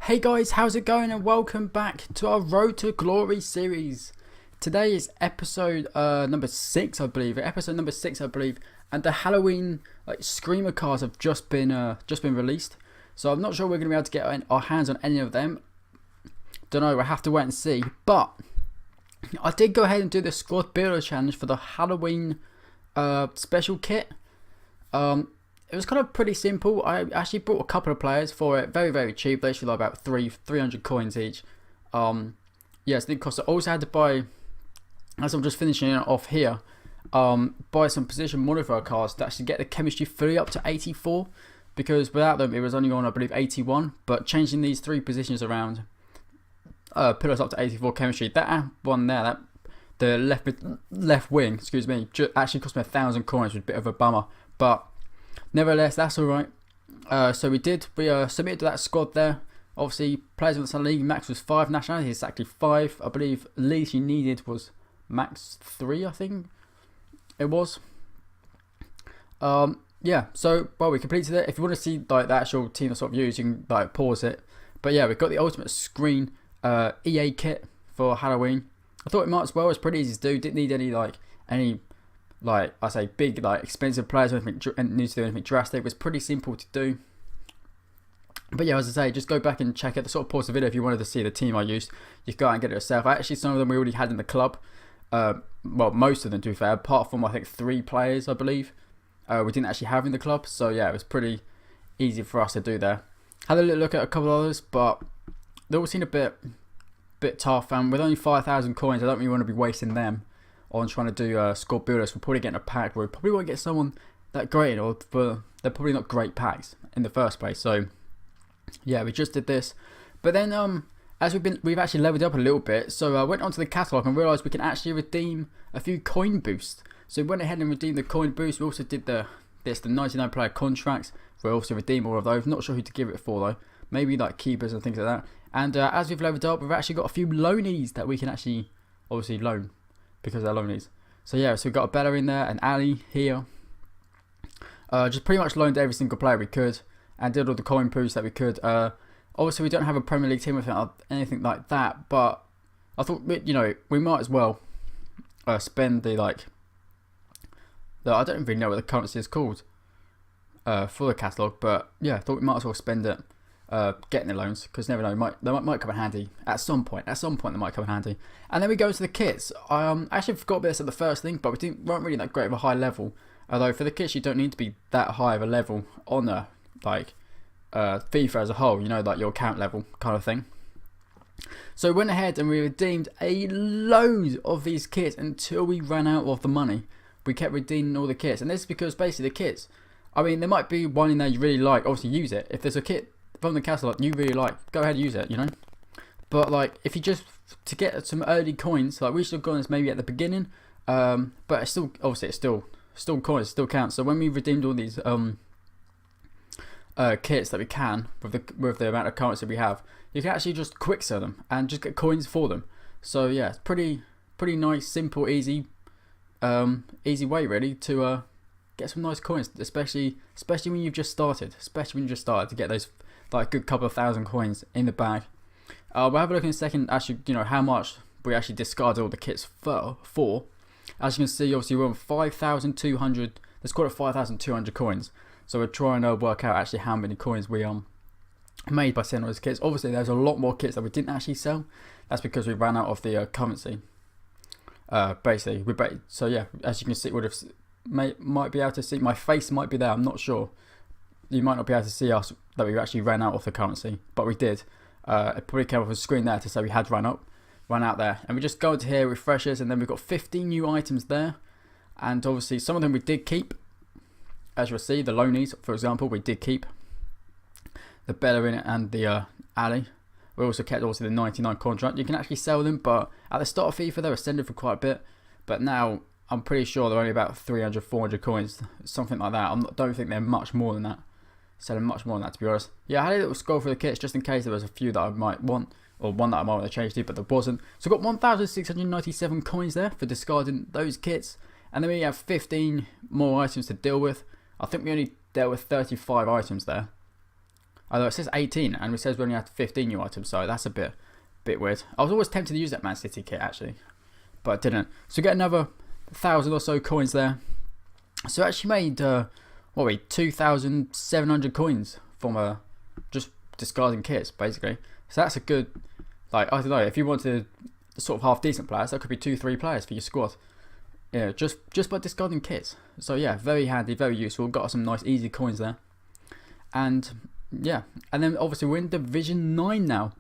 Hey guys, how's it going, and welcome back to our Road to Glory series. Today is episode number 6, I believe. And the Halloween screamer cards have just been released. So I'm not sure we're going to be able to get our hands on any of them. Don't know, we'll have to wait and see. But I did go ahead and do the squad builder challenge for the Halloween special kit. It was kind of pretty simple. I actually bought a couple of players for it, very, very cheap. They should like about 300 coins each. Yes, it did cost. I also had to buy, as I'm just finishing it off here, buy some position modifier cards to actually get the chemistry fully up to 84, because without them it was only on, I believe, 81. But changing these 3 positions around put us up to 84 chemistry. That one there, the left wing, excuse me, actually cost me 1,000 coins, which is a bit of a bummer, but nevertheless, that's alright. So we submitted to that squad there. Obviously, players in the Sun League, max was 5, nationality is exactly 5. I believe least you needed was max 3, I think it was. Yeah, so, well, we completed it. If you want to see like the actual team that's sort of used, you can like pause it. But yeah, we've got the ultimate screen EA kit for Halloween. I thought it might as well. It's pretty easy to do. Didn't need any I say big expensive players or anything, and needs to do anything drastic. It was pretty simple to do. But yeah, as I say, just go back and check it. The sort of pause the video if you wanted to see the team I used. You can go out and get it yourself. Actually, some of them we already had in the club. Well, most of them, to be fair, apart from I think 3 players, I believe, we didn't actually have in the club. So yeah, it was pretty easy for us to do there. Had a little look at a couple of others, but they all seemed a bit tough. And with only 5,000 coins, I don't really want to be wasting them on trying to do squad builders. We're probably getting a pack where we probably won't get someone that great, or they're probably not great packs in the first place. So yeah, we just did this. But then as we've actually leveled up a little bit, so I went onto the catalogue and realised we can actually redeem a few coin boosts. So we went ahead and redeemed the coin boost. We also did the 99 player contracts. We also redeemed all of those. Not sure who to give it for though. Maybe like keepers and things like that. And as we've leveled up, we've actually got a few loanies that we can actually obviously loan, because they're loanies. So yeah, so we've got a Bella in there, an Ali here. Just pretty much loaned every single player we could, and did all the coin boosts that we could. Obviously we don't have a Premier League team or anything like that, but I thought, we might as well spend I don't really know what the currency is called for the catalogue, but yeah, I thought we might as well spend it getting the loans, because never know, they might come in handy at some point. They might come in handy. And then we go to the kits. I actually forgot about this at the first thing, but weren't really that great of a high level. Although for the kits you don't need to be that high of a level on FIFA as a whole, like your account level kind of thing. So we went ahead and we redeemed a load of these kits until we ran out of the money. We kept redeeming all the kits, and this is because basically the kits, I mean, there might be one in there you really like, obviously use it. If there's a kit from the catalogue you really like, go ahead and use it, But if you just, to get some early coins, we should have gone this maybe at the beginning, but it's still, obviously it's still coins, still counts. So when we redeemed all these kits that we can with the amount of currency we have, you can actually just quick sell them and just get coins for them. So yeah, it's pretty nice, simple, easy way really to get some nice coins, especially when you've just started, to get those good couple of 1,000 coins in the bag. We'll have a look in a second, actually, how much we actually discarded all the kits for. As you can see, obviously we're on 5,200, let's call it 5,200 coins. So we're trying to work out actually how many coins we made by selling all those kits. Obviously there's a lot more kits that we didn't actually sell. That's because we ran out of the currency. Basically, so yeah, as you can see, might be able to see, my face might be there, I'm not sure. You might not be able to see us, that we actually ran out of the currency, but we did. It probably came up on the screen there to say we had run out there. And we just go into here, refreshers, and then we've got 15 new items there. And obviously some of them we did keep. As you'll see, the loanies, for example, we did keep. The Bella in it and the Ali. We also kept also the 99 contract. You can actually sell them, but at the start of FIFA they were selling for quite a bit. But now I'm pretty sure they're only about 300, 400 coins, something like that. Don't think they're much more than that. Selling much more than that, to be honest. Yeah, I had a little scroll through the kits just in case there was a few that I might want, or one that I might want to change to, but there wasn't. So I've got 1,697 coins there for discarding those kits. And then we have 15 more items to deal with. I think we only dealt with 35 items there. Although it says 18 and it says we only have 15 new items, so that's a bit weird. I was always tempted to use that Man City kit actually, but I didn't. So get another 1,000 or so coins there. So I actually made 2,700 coins from just discarding kits basically. So that's a good, like, I don't know, if you wanted sort of half decent players, that could be 2-3 players for your squad. Yeah, just by discarding kits. So yeah, very handy, very useful. Got some nice easy coins there. And yeah, and then obviously we're in Division 9 now.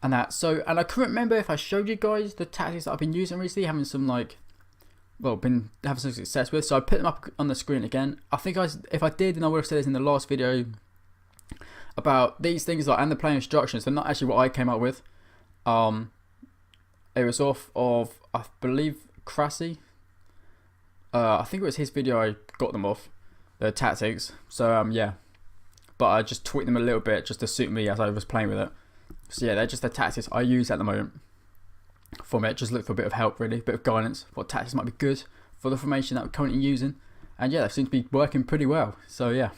And I couldn't remember if I showed you guys the tactics that I've been using recently, having some been having some success with. So I put them up on the screen again. I think if I did, then I would have said this in the last video about these things, and the player instructions. They're not actually what I came up with. It was off of, I believe, Crassy. I think it was his video I got them off, the tactics. So yeah, but I just tweaked them a little bit just to suit me as I was playing with it. So yeah, they're just the tactics I use at the moment from it. Just look for a bit of help really, a bit of guidance. What tactics might be good for the formation that we're currently using. And yeah, they seem to be working pretty well. So yeah,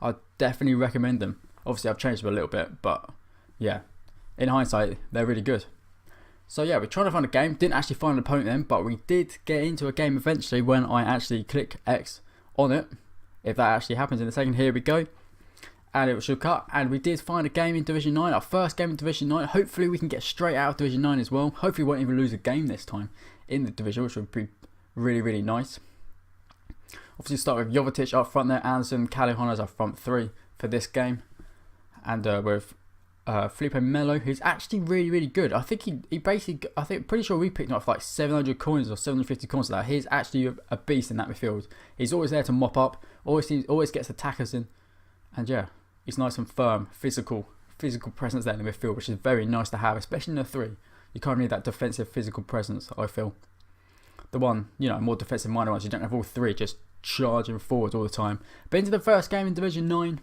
I definitely recommend them. Obviously I've changed them a little bit, but yeah, in hindsight, they're really good. So yeah, we're trying to find a game. Didn't actually find an opponent then, but we did get into a game eventually when I actually click X on it. If that actually happens in a second, here we go. And it should cut. And we did find a game in Division 9, our first game in Division 9. Hopefully we can get straight out of Division 9 as well. Hopefully we won't even lose a game this time in the division, which would be really, really nice. Obviously start with Jovetic up front there, Anderson, Callejon as our front three for this game. And with Felipe Melo, who's actually really, really good. I think he basically, pretty sure we picked him up for like 700 coins or 750 coins like that. He's actually a beast in that midfield. He's always there to mop up, always gets attackers in. And yeah, he's nice and firm, physical presence there in the midfield, which is very nice to have, especially in the three. You kind of need that defensive physical presence, I feel. The one, more defensive minded ones, you don't have all three just charging forward all the time. But into the first game in Division 9,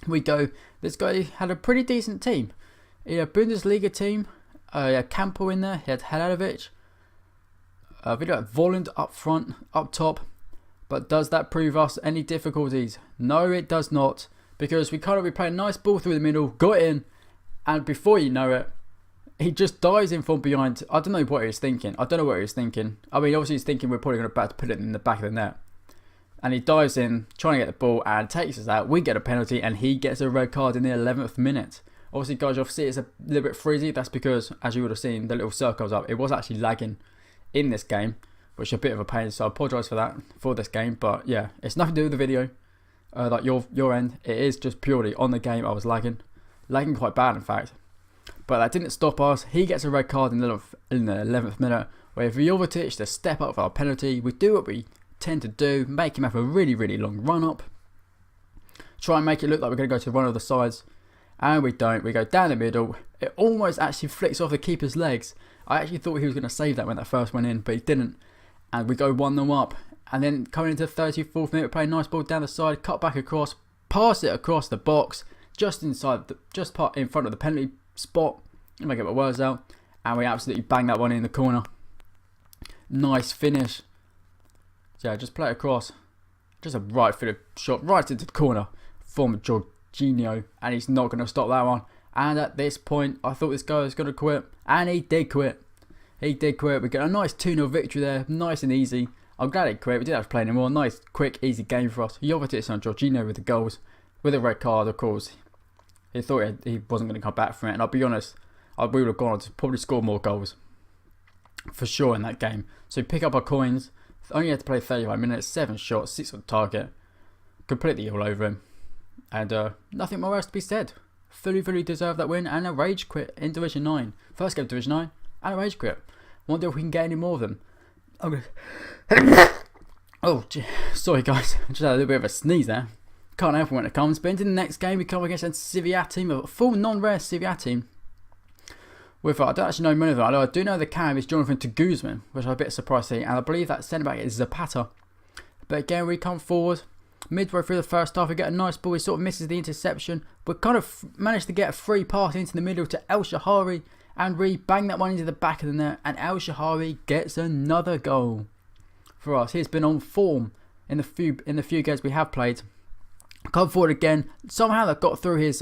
we go. This guy had a pretty decent team. He had a Bundesliga team. He had Campbell in there. He had Haladovic. We had Volland up front, up top. But does that prove us any difficulties? No, it does not. Because we played a nice ball through the middle, got in, and before you know it, he just dives in from behind. I don't know what he was thinking. I mean, obviously he's thinking we're probably going to put it in the back of the net. And he dives in, trying to get the ball, and takes us out. We get a penalty, and he gets a red card in the 11th minute. Obviously, guys, you'll see it's a little bit freezy. That's because, as you would have seen, the little circles up. It was actually lagging in this game, which is a bit of a pain. So I apologise for that for this game. But yeah, it's nothing to do with the video. Like your end, it is just purely on the game. I was lagging quite bad, in fact. But that didn't stop us. He gets a red card in the 11th minute. Where Jovetic to step up for our penalty. We do what we tend to do, make him have a really, really long run up, try and make it look like we're going to go to one of the sides, and we don't. We go down the middle. It almost actually flicks off the keeper's legs. I actually thought he was going to save that when that first went in, but he didn't, and we go 1-0 up. And then coming into the 34th minute, we play a nice ball down the side, cut back across, pass it across the box, just in front of the penalty spot. Let me get my words out, and we absolutely bang that one in the corner. Nice finish. So yeah, just play it across. Just a right-footed shot right into the corner from Jorginho. And he's not going to stop that one. And at this point, I thought this guy was going to quit. And he did quit. We get a nice 2-0 victory there. Nice and easy. I'm glad he quit. We didn't have to play anymore. Nice, quick, easy game for us. Jovetic and Jorginho with the goals. With a red card, of course. He thought he wasn't going to come back from it. And I'll be honest, we would have gone on to probably score more goals. For sure in that game. So pick up our coins. Only had to play 35 minutes, 7 shots, 6 on target. Completely all over him. And nothing more else to be said. Fully deserved that win and a rage quit in Division 9. First game of Division 9 and a rage quit. Wonder if we can get any more of them. Oh, sorry guys. I just had a little bit of a sneeze there. Can't help it when it comes. But into the next game we come against a Sevilla team, a full non-rare Sevilla team. With, I don't actually know many of them. I do know the cam is Jonathan to Guzman, which I'm a bit surprised to see. And I believe that centre back is Zapata. But again, we come forward. Midway through the first half, we get a nice ball. He sort of misses the interception. We kind of managed to get a free pass into the middle to El Shaarawy. And we bang that one into the back of the net. And El Shaarawy gets another goal for us. He's been on form in the few games we have played. Come forward again. Somehow that got through his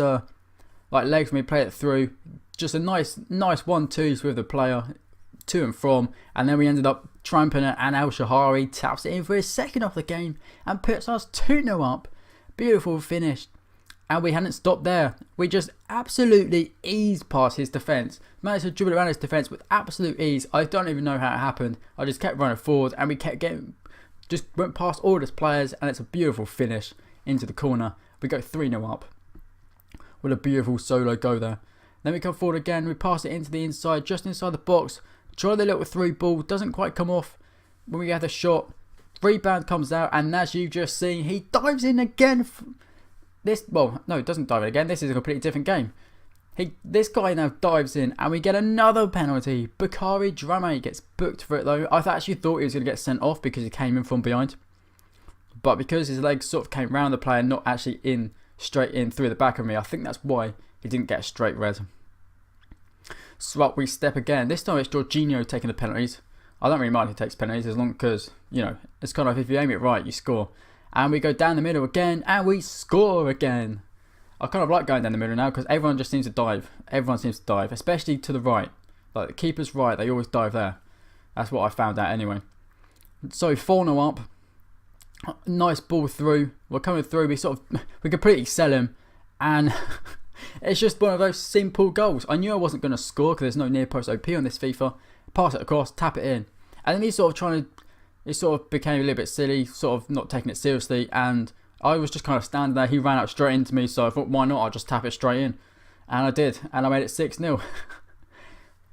legs when we played it through. Just a nice 1-2s with the player, to and from. And then we ended up tramping it, and Shaarawy taps it in for his second of the game and puts us 2-0 up. Beautiful finish. And we hadn't stopped there. We just absolutely eased past his defence. Managed to dribble around his defence with absolute ease. I don't even know how it happened. I just kept running forward, and we kept getting, just went past all his players, and it's a beautiful finish into the corner. We go 3-0 up with a beautiful solo goal there. Then we come forward again. We pass it into the inside, just inside the box. Try the little through ball. Doesn't quite come off when we have the shot. Rebound comes out, and as you've just seen, he dives in again. No, it doesn't dive in again. This is a completely different game. This guy now dives in, and we get another penalty. Shaarawy gets booked for it though. I actually thought he was going to get sent off because he came in from behind. But because his legs sort of came round the player, not actually straight in through the back of me, I think that's why he didn't get a straight red. So up we step again. This time it's Jorginho taking the penalties. I don't really mind who takes penalties as long as, it's kind of if you aim it right, you score. And we go down the middle again, and we score again. I kind of like going down the middle now because everyone just seems to dive. Everyone seems to dive, especially to the right. Like the keeper's right, they always dive there. That's what I found out anyway. So 4-0 up. Nice ball through. We're coming through. We completely sell him, and it's just one of those simple goals. I knew I wasn't going to score because there's no near post OP on this FIFA. Pass it across, tap it in, and then he sort of became a little bit silly, sort of not taking it seriously, and I was just kind of standing there. He ran out straight into me, so I thought, why not? I'll just tap it straight in, and I did, and I made it 6-0.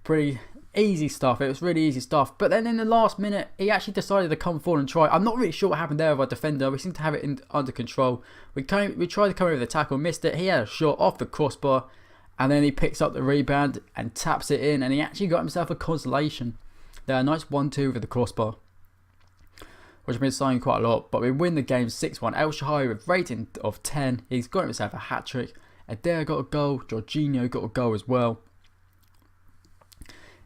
Pretty easy stuff. It was really easy stuff. But then in the last minute, he actually decided to come forward and try. I'm not really sure what happened there with our defender. We seem to have it under control. We tried to come over the tackle, missed it. He had a shot off the crossbar, and then he picks up the rebound and taps it in, and he actually got himself a consolation. There, a nice 1-2 with the crossbar, which has been saying quite a lot. But we win the game 6-1. Shaarawy with rating of 10. He's got himself a hat-trick. Adair got a goal. Jorginho got a goal as well.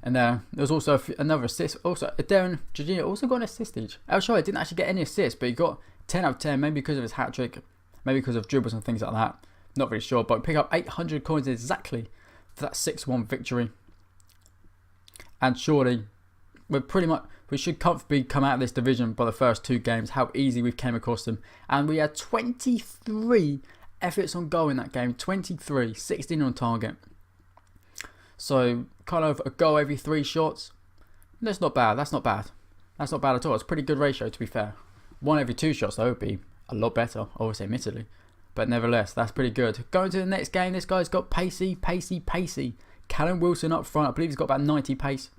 And there was also another assist. Also, Adair and Jorginho also got an assist each. Shaarawy didn't actually get any assists, but he got 10 out of 10. Maybe because of his hat-trick. Maybe because of dribbles and things like that. Not really sure. But we pick up 800 coins exactly for that 6-1 victory. And surely, we should comfortably come out of this division by the first 2 games. How easy we've came across them. And we had 23 efforts on goal in that game. 23. 16 on target. So, kind of a goal every 3 shots. That's not bad. That's not bad. That's not bad at all. It's a pretty good ratio, to be fair. 1 every 2 shots, though, would be a lot better, obviously, admittedly. But nevertheless, that's pretty good. Going to the next game, this guy's got pacey. Callum Wilson up front. I believe he's got about 90 pace.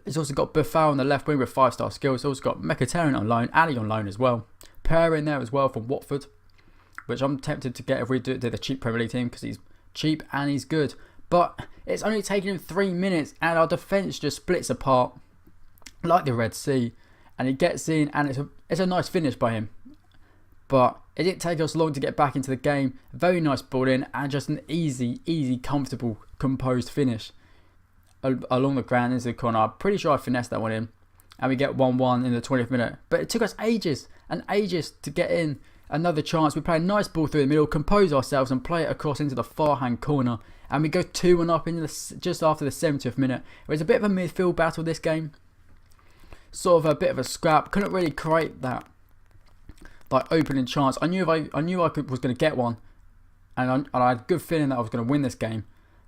He's also got Buffal on the left wing with 5-star skills. He's also got Mkhitaryan on loan. Ali on loan as well. Per in there as well from Watford, which I'm tempted to get if we do the cheap Premier League team because he's cheap and he's good. But it's only taken him 3 minutes and our defence just splits apart like the Red Sea. And he gets in and it's a nice finish by him. But it didn't take us long to get back into the game. Very nice ball in and just an easy, comfortable, composed finish along the ground into the corner. I'm pretty sure I finessed that one in. And we get 1-1 in the 20th minute. But it took us ages to get in another chance. We play a nice ball through the middle, compose ourselves and play it across into the far hand corner. And we go 2-1 up just after the 70th minute. It was a bit of a midfield battle this game. Sort of a bit of a scrap. Couldn't really create that opening chance. I knew I was going to get one. And I had a good feeling that I was going to win this game.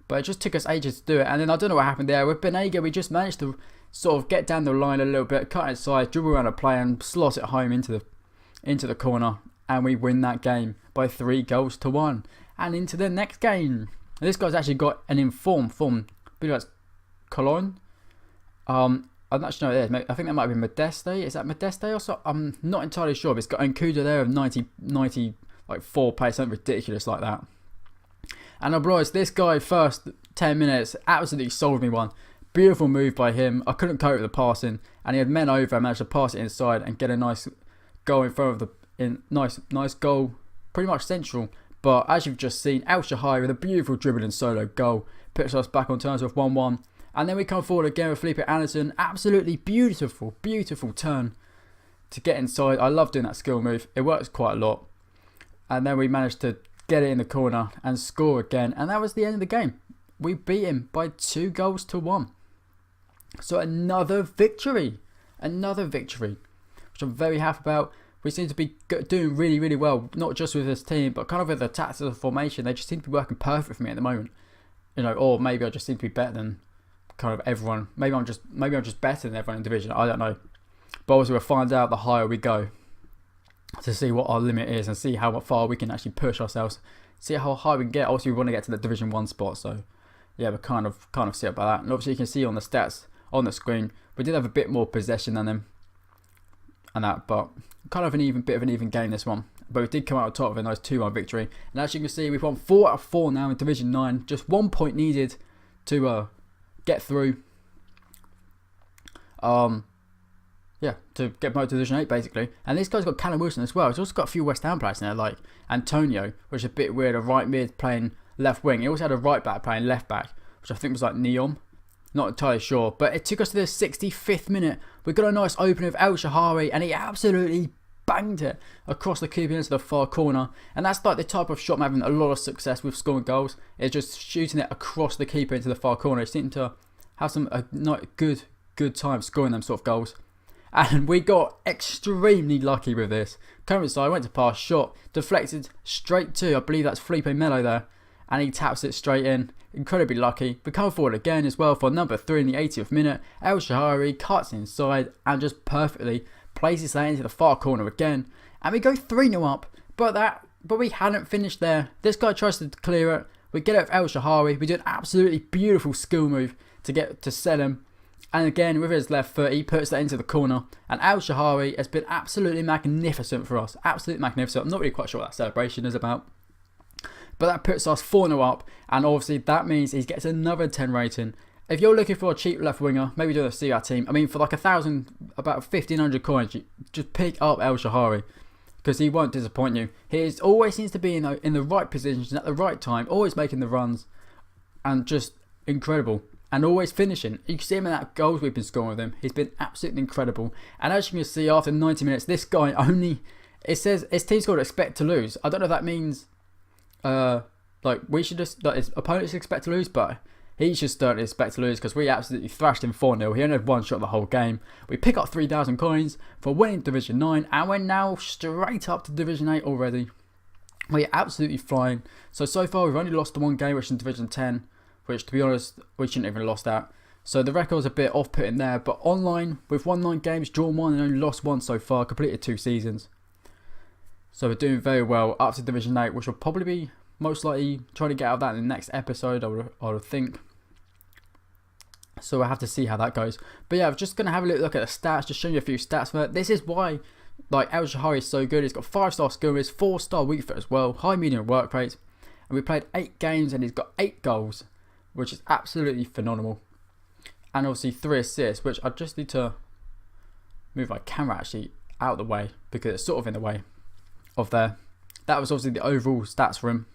But it just took us ages to do it. And then I don't know what happened there. With Benega, we just managed to sort of get down the line a little bit, cut inside, dribble around a play and slot it home into the corner. And we win that game by 3-1. And into the next game. This guy's actually got an informed from, I believe that's Cologne. I'm not sure what it is. I think that might be Modeste. Is that Modeste or so? I'm not entirely sure. But it's got Nkuda there of 94 pace, something ridiculous like that. And I'll be honest, this guy first 10 minutes absolutely sold me one. Beautiful move by him. I couldn't cope with the passing, and he had men over. I managed to pass it inside and get a nice goal in front of nice goal, pretty much central. But as you've just seen, Shaarawy with a beautiful dribbling solo goal puts us back on terms of 1-1. And then we come forward again with Felipe Anderson. Absolutely beautiful turn to get inside. I love doing that skill move. It works quite a lot. and then we managed to get it in the corner and score again, and that was the end of the game. We beat him by 2-1. So another victory, which I'm very happy about. We seem to be doing really, really well, not just with this team, but kind of with the tactical formation. They just seem to be working perfect for me at the moment, or maybe I just seem to be better than kind of everyone. Maybe I'm just better than everyone in division. I don't know, but obviously we'll find out the higher we go to see what our limit is and see how far we can actually push ourselves, see how high we can get. Obviously we want to get to the Division 1 spot, so yeah, we're kind of see about that. And obviously you can see on the stats on the screen, we did have a bit more possession than them and that, but kind of bit of an even game this one. But we did come out on top with a nice 2-1 victory. And as you can see, we've won 4 out of 4 now in Division 9. Just 1 point needed to get through. To get promoted to Division 8 basically. And this guy's got Callum Wilson as well. He's also got a few West Ham players in there, like Antonio, which is a bit weird, a right mid playing left wing. He also had a right back playing left back, which I think was like Neon. Not entirely sure, but it took us to the 65th minute. We got a nice opening of El Shaarawy, and he absolutely banged it across the keeper into the far corner. And that's like the type of shot I'm having a lot of success with scoring goals. It's just shooting it across the keeper into the far corner. He seemed to have some good time scoring them sort of goals. And we got extremely lucky with this. Current side went to pass, shot, deflected straight to, I believe that's Felipe Melo there, and he taps it straight in. Incredibly lucky. We come forward again as well for number 3 in the 80th minute. El Shaarawy cuts inside and just perfectly places that into the far corner again. And we go 3-0 up, but we hadn't finished there. This guy tries to clear it. We get it with El Shaarawy. We do an absolutely beautiful skill move to set him. And again, with his left foot, he puts that into the corner. And El Shaarawy has been absolutely magnificent for us. Absolutely magnificent. I'm not really quite sure what that celebration is about. But that puts us 4-0 up. And obviously, that means he gets another 10 rating. If you're looking for a cheap left winger, maybe do the CR team. I mean, for like about 1,500 coins, just pick up El Shaarawy. Because he won't disappoint you. He always seems to be in the right positions at the right time. Always making the runs. And just incredible. And always finishing. You can see him in that goals we've been scoring with him. He's been absolutely incredible. And as you can see, after 90 minutes, this guy it says his team scored expect to lose. I don't know if that means we should just, his opponents expect to lose, but he should certainly expect to lose because we absolutely thrashed him 4-0. He only had one shot the whole game. We pick up 3,000 coins for winning Division 9, and we're now straight up to Division 8 already. We're absolutely flying. So far we've only lost the one game, which is in Division 10, which to be honest, we shouldn't even have lost that. So the record's a bit off-putting there, but online, we've won 9 games, drawn 1 and only lost 1 so far, completed 2 seasons. So we're doing very well up to Division 8, which will probably be most likely trying to get out of that in the next episode, I would think. So we'll have to see how that goes. But yeah, I'm just going to have a little look at the stats, just showing you a few stats for it. This is why El Shaarawy is so good. He's got 5-star skill rates, 4-star weak foot as well, high medium work rates. And we played 8 games and he's got 8 goals, which is absolutely phenomenal. And obviously 3 assists, which I just need to move my camera actually out of the way because it's sort of in the way of there. That was obviously the overall stats for him.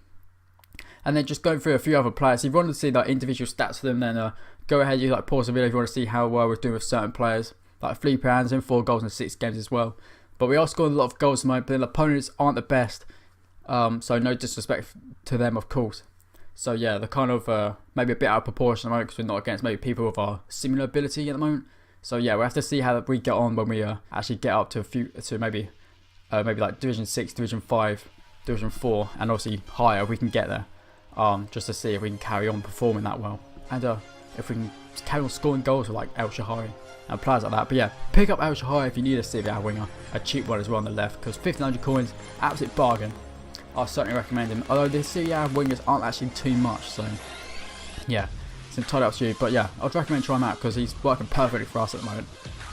And then just going through a few other players. If you want to see the individual stats for them, then go ahead, you pause the video if you want to see how well we're doing with certain players. Like Felipe Anderson, 4 goals in 6 games as well. But we are scoring a lot of goals tonight, but the opponents aren't the best. So no disrespect to them, of course. So yeah, they're kind of maybe a bit out of proportion at the moment because we're not against maybe people with our similar ability at the moment. So yeah, we'll have to see how we get on when we actually get up to maybe like Division 6, Division 5, Division 4, and obviously higher if we can get there. Just to see if we can carry on performing that well. And if we can carry on scoring goals with like El Shaarawy and players like that. But yeah, pick up El Shaarawy if you need a CVR winger, a cheap one as well on the left, because 1,500 coins, absolute bargain. I certainly recommend him. Although the CVR wingers aren't actually too much, so yeah, it's entirely up to you. But yeah, I'd recommend trying him out because he's working perfectly for us at the moment.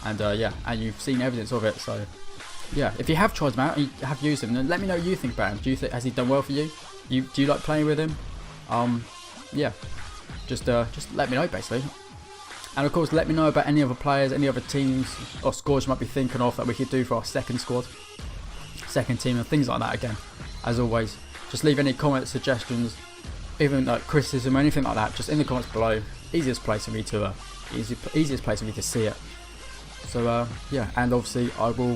And yeah, and you've seen evidence of it. So yeah, if you have tried him out and you have used him, then let me know what you think about him. Do you think has he done well for you? Do you like playing with him? Yeah, just let me know basically. And of course, let me know about any other players, any other teams or scores you might be thinking of that we could do for our second squad, second team, and things like that. Again, as always, just leave any comments, suggestions, even like criticism or anything like that, just in the comments below. Easiest place for me to see it. So yeah, and obviously I will,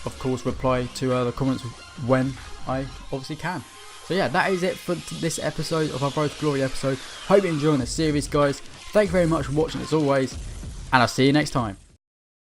of course, reply to the comments when I obviously can. So yeah, that is it for this episode of our Road to Glory episode. Hope you're enjoying the series, guys. Thank you very much for watching as always, and I'll see you next time.